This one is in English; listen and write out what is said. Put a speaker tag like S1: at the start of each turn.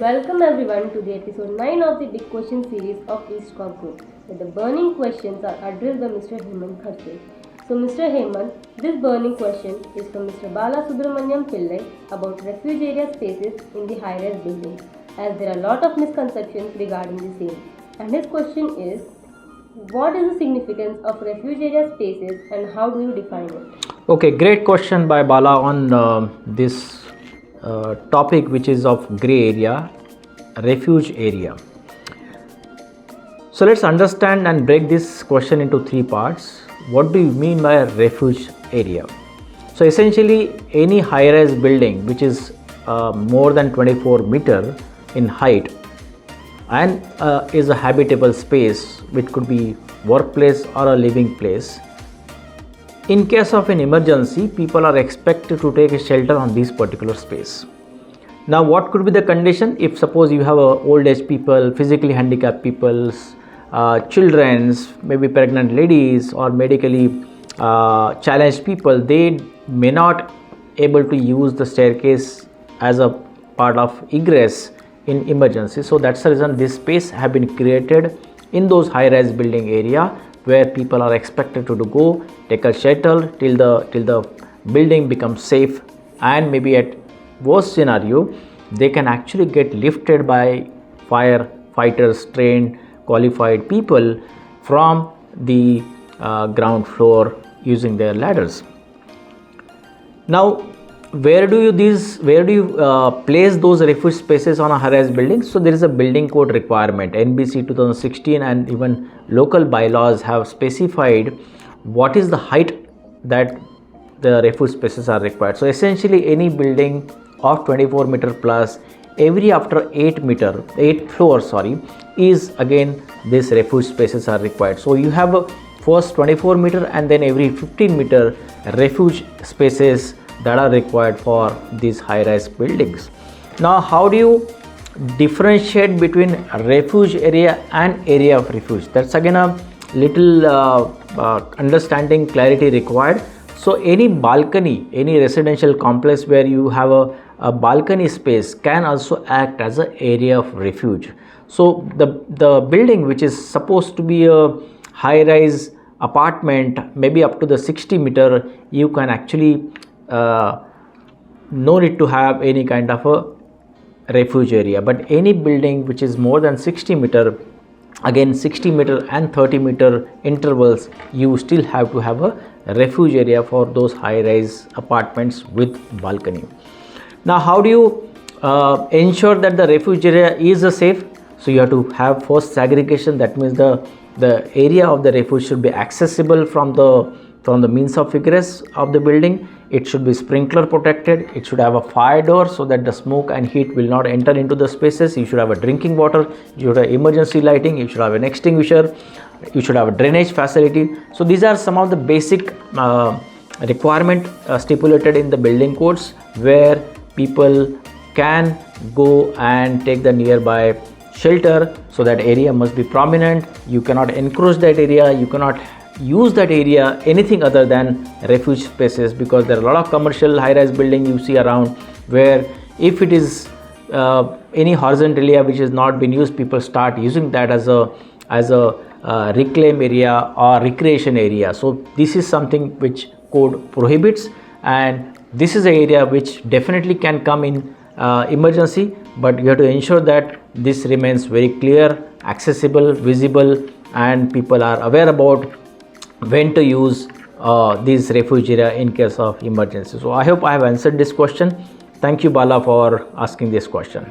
S1: Welcome everyone to the episode 9 of the Big Question series of East Corp Group, where the burning questions are addressed by Mr. Hemant Kharche. So Mr. Hemant, this burning question is from Mr. Bala Subramaniam Pillai about refuge area spaces in the high-rise buildings, as there are a lot of misconceptions regarding the same. And his question is, what is the significance of refuge area spaces and how do you define it?
S2: Okay, great question by Bala on this topic, which is of gray area, refuge area. So let's understand and break this question into three parts. What do you mean by a refuge area? So essentially, any high-rise building which is more than 24 meter in height and is a habitable space, which could be workplace or a living place. In case of an emergency, people are expected to take a shelter on this particular space. Now, what could be the condition? If suppose you have old age people, physically handicapped people, children, maybe pregnant ladies or medically challenged people, they may not able to use the staircase as a part of egress in emergency. So that's the reason this space have been created in those high-rise building area where people are expected to go take a shelter till the building becomes safe, and maybe at worst scenario they can actually get lifted by firefighters, trained qualified people from the ground floor using their ladders. Now, where do you place those refuge spaces on a high-rise building? So there is a building code requirement. NBC 2016 and even local bylaws have specified what is the height that the refuge spaces are required. So essentially, any building of 24 meter plus, every after 8 floors is again this refuge spaces are required. So you have a first 24 meter and then every 15 meter refuge spaces that are required for these high-rise buildings. Now, how do you differentiate between refuge area and area of refuge? That's again a little understanding, clarity required. So any balcony, any residential complex where you have a balcony space can also act as an area of refuge. So the building which is supposed to be a high-rise apartment, maybe up to the 60 meter, you can actually no need to have any kind of a refuge area. But any building which is more than 60 meter, again 60 meter and 30 meter intervals, you still have to have a refuge area for those high-rise apartments with balcony. Now, how do you ensure that the refuge area is safe? So you have to have first segregation. That means the area of the refuge should be accessible from the means of egress of the building. It should be sprinkler protected. It should have a fire door so that the smoke and heat will not enter into the spaces. You should have a drinking water. You should have emergency lighting. You should have an extinguisher. You should have a drainage facility. So these are some of the basic requirement stipulated in the building codes, where people can go and take the nearby shelter. So that area must be prominent. You cannot encroach that area. You cannot use that area anything other than refuge spaces, because there are a lot of commercial high-rise building you see around where if it is any horizontal area which has not been used, people start using that as a reclaim area or recreation area. So this is something which code prohibits, and this is an area which definitely can come in emergency, but you have to ensure that this remains very clear, accessible, visible, and people are aware about when to use this refuge area in case of emergency. So I hope I have answered this question. Thank you, Bala, for asking this question.